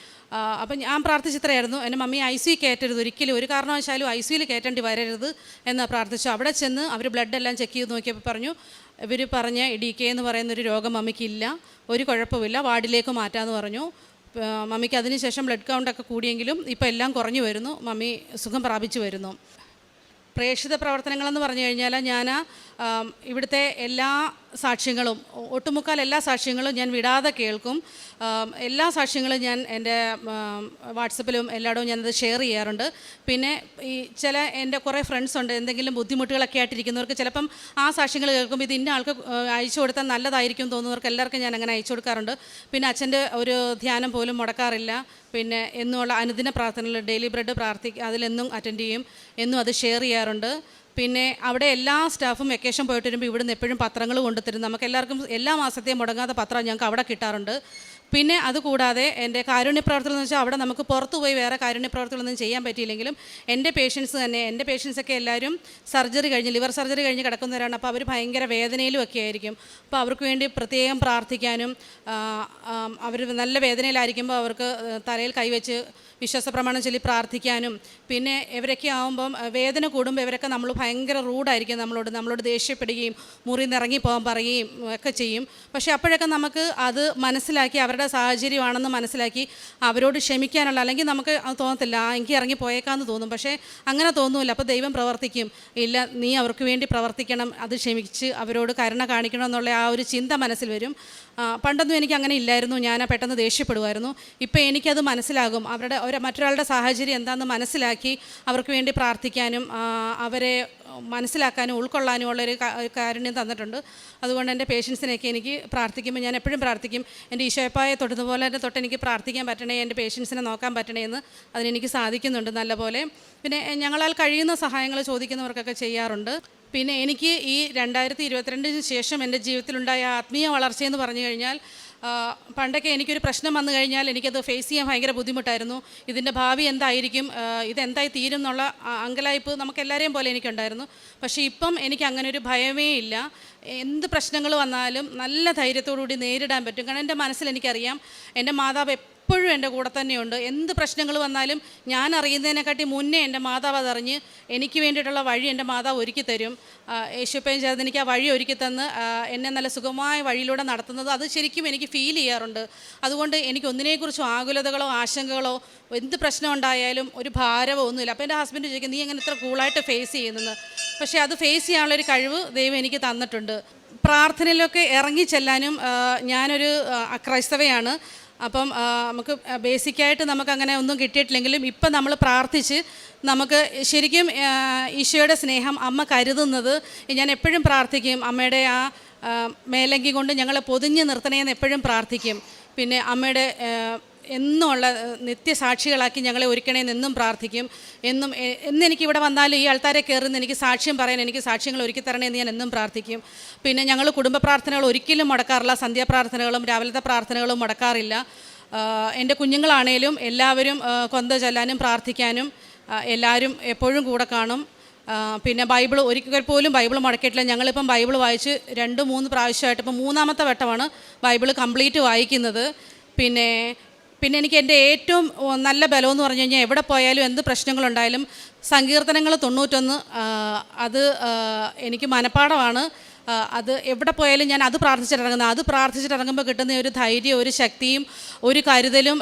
അപ്പം ഞാൻ പ്രാർത്ഥിച്ചിത്രയായിരുന്നു, എൻ്റെ മമ്മി ICU കയറ്റരുത്, ഒരിക്കലും ഒരു കാരണവശാലും ICUയിൽ കയറ്റേണ്ടി വരരുത് എന്ന് പ്രാർത്ഥിച്ചു. അവിടെ ചെന്ന് അവർ ബ്ലഡ് എല്ലാം ചെക്ക് ചെയ്ത് നോക്കിയപ്പോൾ പറഞ്ഞു ഇവർ പറഞ്ഞ DK എന്ന് പറയുന്നൊരു രോഗം മമ്മിക്കില്ല, ഒരു കുഴപ്പമില്ല, വാർഡിലേക്ക് മാറ്റാമെന്ന് പറഞ്ഞു. മമ്മിക്ക് അതിനുശേഷം ബ്ലഡ് കൗണ്ടൊക്കെ കൂടിയെങ്കിലും ഇപ്പോൾ എല്ലാം കുറഞ്ഞു വരുന്നു, മമ്മി സുഖം പ്രാപിച്ചു വരുന്നു. പ്രേക്ഷിത പ്രവർത്തനങ്ങളെന്ന് പറഞ്ഞു കഴിഞ്ഞാൽ ഞാൻ ഇവിടുത്തെ എല്ലാ സാക്ഷ്യങ്ങളും ഒട്ടുമുക്കാൽ എല്ലാ സാക്ഷ്യങ്ങളും ഞാൻ വിടാതെ കേൾക്കും. എല്ലാ സാക്ഷ്യങ്ങളും ഞാൻ എൻ്റെ വാട്സപ്പിലും എല്ലായിടവും ഞാനത് ഷെയർ ചെയ്യാറുണ്ട്. പിന്നെ ഈ ചില എൻ്റെ കുറേ ഫ്രണ്ട്സ് ഉണ്ട്, എന്തെങ്കിലും ബുദ്ധിമുട്ടുകളൊക്കെ ആയിട്ടിരിക്കുന്നവർക്ക് ചിലപ്പം ആ സാക്ഷ്യങ്ങൾ കേൾക്കുമ്പോൾ ഇത് ഇന്ന ആൾക്ക് അയച്ചു കൊടുത്താൽ നല്ലതായിരിക്കും തോന്നുന്നവർക്ക് എല്ലാവർക്കും ഞാൻ അങ്ങനെ അയച്ചു കൊടുക്കാറുണ്ട്. പിന്നെ അച്ഛൻ്റെ ഒരു ധ്യാനം പോലും മുടക്കാറില്ല. പിന്നെ എന്നുള്ള അനുദിന പ്രാർത്ഥനകൾ ഡെയിലി ബ്രെഡ് അതിലെന്നും അറ്റൻഡ് ചെയ്യും, എന്നും അത് ഷെയർ ചെയ്യാറുണ്ട്. പിന്നെ അവിടെ എല്ലാ സ്റ്റാഫും വെക്കേഷൻ പോയിട്ട് വരുമ്പോൾ ഇവിടുന്ന് എപ്പോഴും പത്രങ്ങൾ കൊണ്ടുതരും. നമുക്ക് എല്ലാവർക്കും എല്ലാ മാസത്തെയും മുടങ്ങാത്ത പത്രം ഞങ്ങൾക്ക് അവിടെ കിട്ടാറുണ്ട്. പിന്നെ അതുകൂടാതെ എൻ്റെ കാരുണ്യ പ്രവർത്തനം എന്ന് വെച്ചാൽ അവിടെ നമുക്ക് പുറത്തു പോയി വേറെ കാരുണ്യ പ്രവർത്തനമൊന്നും ചെയ്യാൻ പറ്റിയില്ലെങ്കിലും എൻ്റെ പേഷ്യൻസൊക്കെ എല്ലാവരും ലിവർ സർജറി കഴിഞ്ഞ് കിടക്കുന്നവരാണ്. അപ്പോൾ അവർ ഭയങ്കര വേദനയിലും ഒക്കെ ആയിരിക്കും. അപ്പോൾ അവർക്ക് വേണ്ടി പ്രത്യേകം പ്രാർത്ഥിക്കാനും അവർ നല്ല വേദനയിലായിരിക്കുമ്പോൾ അവർക്ക് തലയിൽ കൈവച്ച് വിശ്വാസ പ്രമാണം ചൊല്ലി പ്രാർത്ഥിക്കാനും. പിന്നെ ഇവരൊക്കെ ആകുമ്പം വേദന കൂടുമ്പോൾ ഇവരൊക്കെ നമ്മൾ ഭയങ്കര റൂഡായിരിക്കും, നമ്മളോട് ദേഷ്യപ്പെടുകയും മുറിയിൽ നിന്ന് ഇറങ്ങിപ്പോകാൻ പറയുകയും ഒക്കെ ചെയ്യും. പക്ഷേ അപ്പോഴൊക്കെ നമുക്ക് അത് മനസ്സിലാക്കി അവരുടെ സാഹചര്യമാണെന്ന് മനസ്സിലാക്കി അവരോട് ക്ഷമിക്കാനുള്ള, അല്ലെങ്കിൽ നമുക്ക് അത് തോന്നത്തില്ല എനിക്ക് ഇറങ്ങിപ്പോയേക്കാന്ന് തോന്നും, പക്ഷേ അങ്ങനെ തോന്നുമില്ല. അപ്പോൾ ദൈവം പ്രവർത്തിക്കും, ഇല്ല നീ അവർക്ക് വേണ്ടി പ്രവർത്തിക്കണം, അത് ക്ഷമിച്ച് അവരോട് കരുണ കാണിക്കണം എന്നുള്ള ആ ഒരു ചിന്ത മനസ്സിൽ വരും. പണ്ടൊന്നും എനിക്ക് അങ്ങനെ ഇല്ലായിരുന്നു, ഞാൻ പെട്ടെന്ന് ദേഷ്യപ്പെടുമായിരുന്നു. ഇപ്പോൾ എനിക്കത് മനസ്സിലാകും, മറ്റൊരാളുടെ സാഹചര്യം എന്താണെന്ന് മനസ്സിലാക്കി അവർക്ക് വേണ്ടി പ്രാർത്ഥിക്കാനും അവരെ മനസ്സിലാക്കാനും ഉൾക്കൊള്ളാനും ഉള്ളൊരു കാരുണ്യം തന്നിട്ടുണ്ട്. അതുകൊണ്ട് എൻ്റെ പേഷ്യൻസിനെയൊക്കെ എനിക്ക് പ്രാർത്ഥിക്കുമ്പോൾ ഞാൻ എപ്പോഴും പ്രാർത്ഥിക്കും, എൻ്റെ ഈശോയപ്പായെ തൊട്ടതുപോലെ തൊട്ട് എനിക്ക് പ്രാർത്ഥിക്കാൻ പറ്റണേ, എൻ്റെ പേഷ്യൻസിനെ നോക്കാൻ പറ്റണേ എന്ന് അതിനെനിക്ക് സാധിക്കുന്നുണ്ട് നല്ലപോലെ. പിന്നെ ഞങ്ങളാൽ കഴിയുന്ന സഹായങ്ങൾ ചോദിക്കുന്നവർക്കൊക്കെ ചെയ്യാറുണ്ട്. പിന്നെ എനിക്ക് ഈ 2022 ശേഷം എൻ്റെ ജീവിതത്തിലുണ്ടായ ആത്മീയ വളർച്ചയെന്ന് പറഞ്ഞു കഴിഞ്ഞാൽ, പണ്ടൊക്കെ എനിക്കൊരു പ്രശ്നം വന്നു കഴിഞ്ഞാൽ എനിക്കത് ഫേസ് ചെയ്യാൻ ഭയങ്കര ബുദ്ധിമുട്ടായിരുന്നു. ഇതിൻ്റെ ഭാവി എന്തായിരിക്കും, ഇതെന്തായി തീരും എന്നുള്ള അങ്കലായ്പ് നമുക്കെല്ലാവരെയും പോലെ എനിക്കുണ്ടായിരുന്നു. പക്ഷേ ഇപ്പം എനിക്ക് അങ്ങനെ ഒരു ഭയമേ ഇല്ല. എന്ത് പ്രശ്നങ്ങൾ വന്നാലും നല്ല ധൈര്യത്തോടുകൂടി നേരിടാൻ പറ്റും. കാരണം എൻ്റെ മനസ്സിൽ എനിക്കറിയാം എൻ്റെ മാതാവ് എപ്പോഴും എൻ്റെ കൂടെ തന്നെയുണ്ട്. എന്ത് പ്രശ്നങ്ങൾ വന്നാലും ഞാൻ അറിയുന്നതിനെക്കാട്ടി മുന്നേ എൻ്റെ മാതാവ് അതറിഞ്ഞ് എനിക്ക് വേണ്ടിയിട്ടുള്ള വഴി എൻ്റെ മാതാവ് ഒരുക്കി തരും. യേശുപ്പയും ചേർന്ന് എനിക്ക് ആ വഴി ഒരുക്കി തന്ന് എന്നെ നല്ല സുഖമായ വഴിയിലൂടെ നടത്തുന്നത് അത് ശരിക്കും എനിക്ക് ഫീൽ ചെയ്യാറുണ്ട്. അതുകൊണ്ട് എനിക്ക് ഒന്നിനെക്കുറിച്ചും ആകുലതകളോ ആശങ്കകളോ എന്ത് പ്രശ്നം ഉണ്ടായാലും ഒരു ഭാരമോ ഒന്നുമില്ല. അപ്പോൾ എൻ്റെ ഹസ്ബൻഡ് ചോദിക്കും, നീ എങ്ങനെ ഇത്ര കൂളായിട്ട് ഫേസ് ചെയ്യുന്നത്? പക്ഷേ അത് ഫേസ് ചെയ്യാനുള്ളൊരു കഴിവ് ദൈവം എനിക്ക് തന്നിട്ടുണ്ട്. പ്രാർത്ഥനയിലൊക്കെ ഇറങ്ങി ചെല്ലാനും ഞാനൊരു ക്രൈസ്തവയാണ്. അപ്പം നമുക്ക് ബേസിക്കായിട്ട് നമുക്കങ്ങനെ ഒന്നും കിട്ടിയിട്ടില്ലെങ്കിലും ഇപ്പം നമ്മൾ പ്രാർത്ഥിച്ച് നമുക്ക് ശരിക്കും ഈശോയുടെ സ്നേഹം അമ്മ കരുതുന്നത്, ഞാൻ എപ്പോഴും പ്രാർത്ഥിക്കും അമ്മയുടെ ആ മേലങ്കി കൊണ്ട് ഞങ്ങളെ പൊതിഞ്ഞ് നിർത്തണേന്ന് എപ്പോഴും പ്രാർത്ഥിക്കും. പിന്നെ അമ്മയുടെ എന്നുമുള്ള നിത്യസാക്ഷികളാക്കി ഞങ്ങളെ ഒരുക്കണേന്ന് എന്നും പ്രാർത്ഥിക്കും. എന്നെനിക്കിവിടെ വന്നാലും ഈ ആൾക്കാരെ കയറുന്ന എനിക്ക് സാക്ഷ്യം പറയാൻ എനിക്ക് സാക്ഷ്യങ്ങൾ ഒരുക്കി തരണേന്ന് ഞാൻ എന്നും പ്രാർത്ഥിക്കും. പിന്നെ ഞങ്ങൾ കുടുംബ പ്രാർത്ഥനകൾ ഒരിക്കലും മുടക്കാറില്ല. സന്ധ്യാപ്രാർത്ഥനകളും രാവിലത്തെ പ്രാർത്ഥനകളും മുടക്കാറില്ല. എൻ്റെ കുഞ്ഞുങ്ങളാണേലും എല്ലാവരും കൊന്ത ചൊല്ലാനും പ്രാർത്ഥിക്കാനും എല്ലാവരും എപ്പോഴും കൂടെ കാണും. പിന്നെ ബൈബിൾ ഒരിക്കൽ പോലും ബൈബിൾ മുടക്കിയിട്ടില്ല. ഞങ്ങളിപ്പം ബൈബിൾ വായിച്ച് 2-3 പ്രാവശ്യമായിട്ട് ഇപ്പം 3ാമത്തെ വട്ടമാണ് ബൈബിൾ കംപ്ലീറ്റ് വായിക്കുന്നത്. പിന്നെ എനിക്ക് എൻ്റെ ഏറ്റവും നല്ല ബലമെന്ന് പറഞ്ഞു കഴിഞ്ഞാൽ എവിടെ പോയാലും എന്ത് പ്രശ്നങ്ങളുണ്ടായാലും സങ്കീർത്തനങ്ങൾ 91 അത് എനിക്ക് മനഃപ്പാഠമാണ്. അത് എവിടെ പോയാലും ഞാൻ അത് പ്രാർത്ഥിച്ചിട്ടിറങ്ങുന്നത്. അത് പ്രാർത്ഥിച്ചിട്ടിറങ്ങുമ്പോൾ കിട്ടുന്ന ഒരു ധൈര്യം, ഒരു ശക്തിയും ഒരു കരുതലും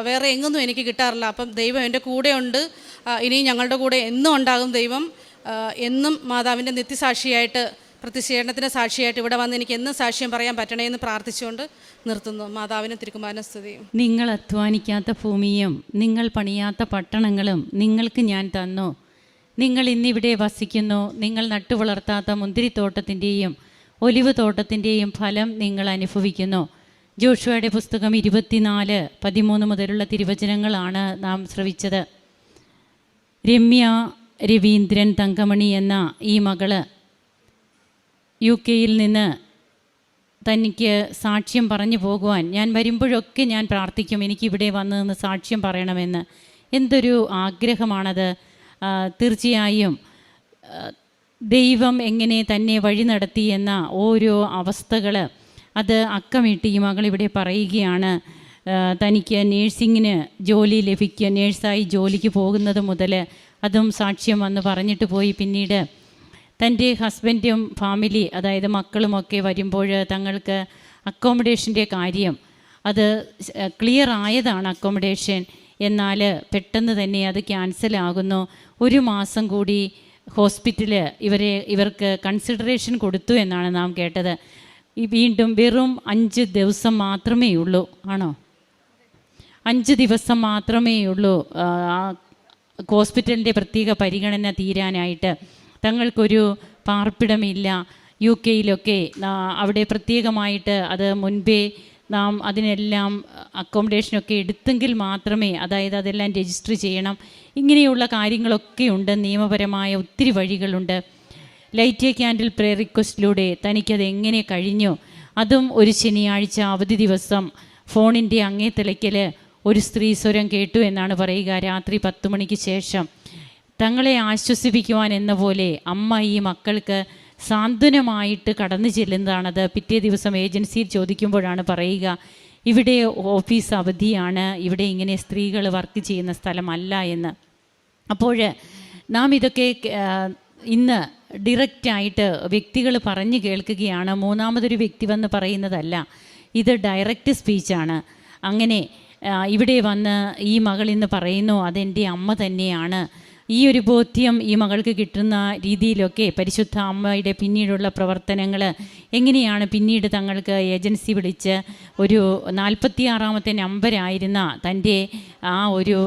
വേറെ എങ്ങൊന്നും എനിക്ക് കിട്ടാറില്ല. അപ്പം ദൈവം എൻ്റെ കൂടെയുണ്ട്. ഇനിയും ഞങ്ങളുടെ കൂടെ എന്നും ഉണ്ടാകും ദൈവം. എന്നും മാതാവിൻ്റെ നിത്യസാക്ഷിയായിട്ട് പ്രതിഷേധത്തിന് സാക്ഷിയായിട്ട് ഇവിടെ വന്ന് എനിക്ക് എന്നും സാക്ഷ്യം പറയാൻ പറ്റണേ എന്ന് പ്രാർത്ഥിച്ചുകൊണ്ട് നിർത്തുന്നു. മാതാവിന് തിരുക്കുമാരന് സ്തുതി. നിങ്ങൾ അധ്വാനിക്കാത്ത ഭൂമിയും നിങ്ങൾ പണിയാത്ത പട്ടണങ്ങളും നിങ്ങൾക്ക് ഞാൻ തന്നു. നിങ്ങൾ ഇന്നിവിടെ വസിക്കുന്നു. നിങ്ങൾ നട്ടുവളർത്താത്ത മുന്തിരിത്തോട്ടത്തിൻ്റെയും ഒലിവ് തോട്ടത്തിൻ്റെയും ഫലം നിങ്ങൾ അനുഭവിക്കുന്നു. ജോഷുവയുടെ പുസ്തകം 24:13 മുതലുള്ള തിരുവചനങ്ങളാണ് നാം ശ്രവിച്ചത്. രമ്യ രവീന്ദ്രൻ തങ്കമണി എന്ന ഈ മകള് UK നിന്ന് തനിക്ക് സാക്ഷ്യം പറഞ്ഞു പോകുവാൻ ഞാൻ വരുമ്പോഴൊക്കെ ഞാൻ പ്രാർത്ഥിക്കും, എനിക്കിവിടെ വന്ന് നിന്ന് സാക്ഷ്യം പറയണമെന്ന്. എന്തൊരു ആഗ്രഹമാണത്. തീർച്ചയായും ദൈവം എങ്ങനെ തന്നെ വഴി നടത്തി എന്ന ഓരോ അവസ്ഥകൾ അത് അക്കമിട്ട് ഈ മകളിവിടെ പറയുകയാണ്. തനിക്ക് നേഴ്സിങ്ങിന് ജോലി ലഭിക്കുക, നേഴ്സായി ജോലിക്ക് പോകുന്നത് മുതൽ അതും സാക്ഷ്യം വന്ന് പറഞ്ഞിട്ട് പോയി. പിന്നീട് തൻ്റെ ഹസ്ബൻഡും ഫാമിലി, അതായത് മക്കളുമൊക്കെ വരുമ്പോൾ തങ്ങൾക്ക് അക്കോമഡേഷൻ്റെ കാര്യം അത് ക്ലിയർ ആയതാണ് അക്കോമഡേഷൻ. എന്നാൽ പെട്ടെന്ന് തന്നെ അത് ക്യാൻസലാകുന്നു. 1 മാസം കൂടി ഹോസ്പിറ്റല് ഇവർക്ക് കൺസിഡറേഷൻ കൊടുത്തു എന്നാണ് നാം കേട്ടത്. വീണ്ടും വെറും 5 ദിവസം മാത്രമേ ഉള്ളൂ. ആണോ? 5 ദിവസം മാത്രമേ ഉള്ളൂ ഹോസ്പിറ്റലിൻ്റെ പ്രത്യേക പരിഗണന തീരാനായിട്ട്. തങ്ങൾക്കൊരു പാർപ്പിടമില്ല. UK അവിടെ പ്രത്യേകമായിട്ട് അത് മുൻപേ നാം അതിനെല്ലാം അക്കോമഡേഷനൊക്കെ എടുത്തെങ്കിൽ മാത്രമേ, അതായത് അതെല്ലാം രജിസ്റ്റർ ചെയ്യണം. ഇങ്ങനെയുള്ള കാര്യങ്ങളൊക്കെ ഉണ്ട്. നിയമപരമായ ഒത്തിരി വഴികളുണ്ട്. ലൈറ്റ് എ ക്യാൻഡിൽ പ്രേയർ റിക്വസ്റ്റിലൂടെ തനിക്കത് എങ്ങനെ കഴിഞ്ഞു. അതും ഒരു ശനിയാഴ്ച അവധി ദിവസം ഫോണിൻ്റെ അങ്ങേ തലയ്ക്കൽ ഒരു സ്ത്രീ സ്വരം കേട്ടു എന്നാണ് പറയുക. രാത്രി 10 മണിക്ക് ശേഷം തങ്ങളെ ആശ്വസിപ്പിക്കുവാൻ എന്ന പോലെ അമ്മ ഈ മക്കൾക്ക് സാന്ത്വനമായിട്ട് കടന്നു ചെല്ലുന്നതാണത്. പിറ്റേ ദിവസം ഏജൻസിയിൽ ചോദിക്കുമ്പോഴാണ് പറയുക, ഇവിടെ ഓഫീസ് അവധിയാണ്, ഇവിടെ ഇങ്ങനെ സ്ത്രീകൾ വർക്ക് ചെയ്യുന്ന സ്ഥലമല്ല എന്ന്. അപ്പോൾ നാം ഇതൊക്കെ ഇന്ന് ഡിറക്റ്റായിട്ട് വ്യക്തികൾ പറഞ്ഞു കേൾക്കുകയാണ്. മൂന്നാമതൊരു വ്യക്തി വന്ന് പറയുന്നതല്ല, ഇത് ഡയറക്റ്റ് സ്പീച്ചാണ്. അങ്ങനെ ഇവിടെ വന്ന് ഈ മകൾ ഇന്ന് പറയുന്നു, അതെൻ്റെ അമ്മ തന്നെയാണ്. ഈ ഒരു ബോധ്യം ഈ മകൾക്ക് കിട്ടുന്ന രീതിയിലൊക്കെ പരിശുദ്ധ അമ്മയുടെ പിന്നീടുള്ള പ്രവർത്തനങ്ങൾ എങ്ങനെയാണ് പിന്നീട് തങ്ങൾക്ക് ഏജൻസി വിളിച്ച് ഒരു 46ാമത്തെ നമ്പരായിരുന്ന തൻ്റെ ആ ഒരു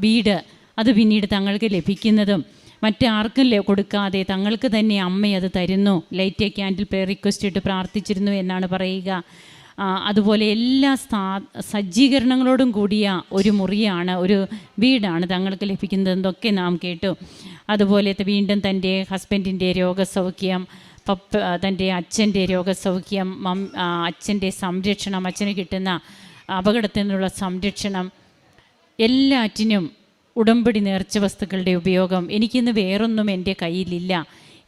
വീട് അത് പിന്നീട് തങ്ങൾക്ക് ലഭിക്കുന്നതും മറ്റാർക്കും കൊടുക്കാതെ തങ്ങൾക്ക് തന്നെ അമ്മയത് തരുന്നു. Light A candle prayer request ഇട്ട് പ്രാർത്ഥിച്ചിരുന്നു എന്നാണ് പറയുക. അതുപോലെ എല്ലാ സജ്ജീകരണങ്ങളോടും കൂടിയ ഒരു മുറിയാണ്, ഒരു വീടാണ് തങ്ങൾക്ക് ലഭിക്കുന്നതെന്നൊക്കെ നാം കേട്ടു. അതുപോലെ വീണ്ടും തൻ്റെ ഹസ്ബൻഡിൻ്റെ രോഗസൗഖ്യം, തൻ്റെ അച്ഛൻ്റെ രോഗസൗഖ്യം, അച്ഛൻ്റെ സംരക്ഷണം, അച്ഛന് കിട്ടുന്ന അപകടത്തിൽ നിന്നുള്ള സംരക്ഷണം, എല്ലാറ്റിനും ഉടമ്പടി നേർച്ച വസ്തുക്കളുടെ ഉപയോഗം. എനിക്കിന്ന് വേറൊന്നും എൻ്റെ കയ്യിലില്ല,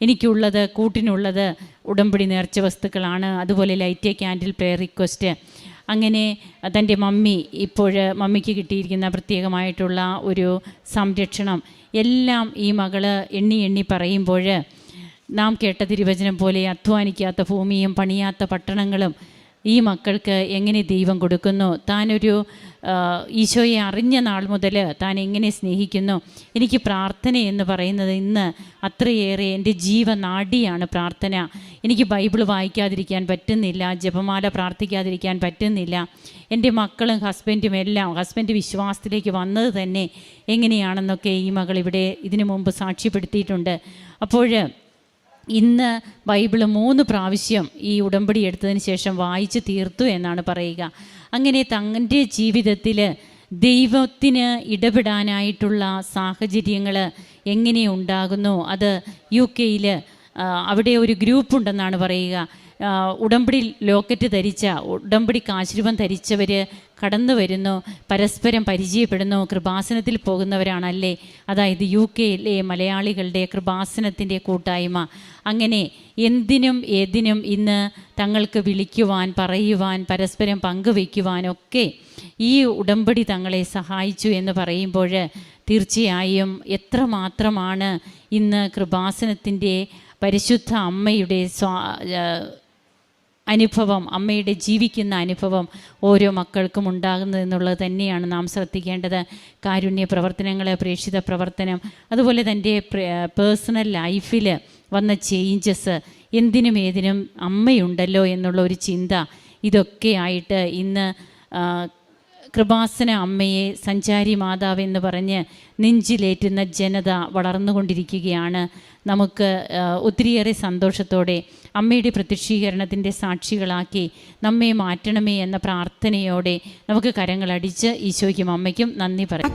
എനിക്കുള്ളത് കൂട്ടിനുള്ളത് ഉടമ്പടി നേർച്ച വസ്തുക്കളാണ്. അതുപോലെ light A candle prayer request, അങ്ങനെ തൻ്റെ മമ്മിക്ക് കിട്ടിയിരിക്കുന്ന പ്രത്യേകമായിട്ടുള്ള ഒരു സംരക്ഷണം എല്ലാം ഈ മകള് എണ്ണി എണ്ണി പറയുമ്പോൾ നാം കേട്ട തിരുവചനം പോലെ അധ്വാനിക്കാത്ത ഭൂമിയും പണിയാത്ത പട്ടണങ്ങളും ഈ മക്കൾക്ക് എങ്ങനെ ദൈവം കൊടുക്കുന്നു. താനൊരു ഈശോയെ അറിഞ്ഞ നാൾ മുതൽ താൻ എങ്ങനെ സ്നേഹിക്കുന്നു. എനിക്ക് പ്രാർത്ഥന എന്ന് പറയുന്നത് ഇന്ന് അത്രയേറെ എൻ്റെ ജീവനാഡിയാണ് പ്രാർത്ഥന. എനിക്ക് ബൈബിൾ വായിക്കാതിരിക്കാൻ പറ്റുന്നില്ല, ജപമാല പ്രാർത്ഥിക്കാതിരിക്കാൻ പറ്റുന്നില്ല. എൻ്റെ മക്കളും ഹസ്ബൻഡും എല്ലാം, ഹസ്ബൻഡ് വിശ്വാസത്തിലേക്ക് വന്നത് തന്നെ എങ്ങനെയാണെന്നൊക്കെ ഈ മകൾ ഇവിടെ ഇതിനു മുമ്പ് സാക്ഷ്യപ്പെടുത്തിയിട്ടുണ്ട്. അപ്പോൾ ഇന്ന് ബൈബിള് 3 പ്രാവശ്യം ഈ ഉടമ്പടി എടുത്തതിന് ശേഷം വായിച്ച് തീർത്തു എന്നാണ് പറയുക. അങ്ങനെ തങ്ങളുടെ ജീവിതത്തിൽ ദൈവത്തിന് ഇടപെടാനായിട്ടുള്ള സാഹചര്യങ്ങൾ എങ്ങനെ ഉണ്ടാകുന്നു. അത് UK അവിടെ ഒരു ഗ്രൂപ്പുണ്ടെന്നാണ് പറയുക. ഉടമ്പടി ലോക്കറ്റ് ധരിച്ച, ഉടമ്പടി കാശുരൂപം ധരിച്ചവർ കടന്നു വരുന്നു, പരസ്പരം പരിചയപ്പെടുന്നു, കൃപാസനത്തിൽ പോകുന്നവരാണല്ലേ. അതായത് UK മലയാളികളുടെ കൃപാസനത്തിൻ്റെ കൂട്ടായ്മ. അങ്ങനെ എന്തിനും ഏതിനും ഇന്ന് തങ്ങൾക്ക് വിളിക്കുവാൻ, പറയുവാൻ, പരസ്പരം പങ്കുവയ്ക്കുവാനൊക്കെ ഈ ഉടമ്പടി തങ്ങളെ സഹായിച്ചു എന്ന് പറയുമ്പോൾ തീർച്ചയായും എത്രമാത്രമാണ് ഇന്ന് കൃപാസനത്തിൻ്റെ പരിശുദ്ധ അമ്മയുടെ അനുഭവം, അമ്മയുടെ ജീവിക്കുന്ന അനുഭവം ഓരോ മക്കൾക്കും ഉണ്ടാകുന്നതെന്നുള്ളത് തന്നെയാണ് നാം ശ്രദ്ധിക്കേണ്ടത്. കാരുണ്യ പ്രവർത്തനങ്ങൾ, പ്രേക്ഷിത പ്രവർത്തനം, അതുപോലെ തൻ്റെ പേഴ്സണൽ ലൈഫിൽ വന്ന ചേഞ്ചസ്, എന്തിനും ഏതിനും അമ്മയുണ്ടല്ലോ എന്നുള്ള ഒരു ചിന്ത, ഇതൊക്കെയായിട്ട് ഇന്ന് കൃപാസന അമ്മയെ സഞ്ചാരി മാതാവ് എന്ന് പറഞ്ഞ് നെഞ്ചിലേറ്റുന്ന ജനത വളർന്നുകൊണ്ടിരിക്കുകയാണ്. നമുക്ക് ഒത്തിരിയേറെ സന്തോഷത്തോടെ അമ്മയുടെ പ്രത്യക്ഷീകരണത്തിൻ്റെ സാക്ഷികളാക്കി നമ്മെ മാറ്റണമേ എന്ന പ്രാർത്ഥനയോടെ നമുക്ക് കരങ്ങളടിച്ച് ഈശോയ്ക്കും അമ്മയ്ക്കും നന്ദി പറയാം.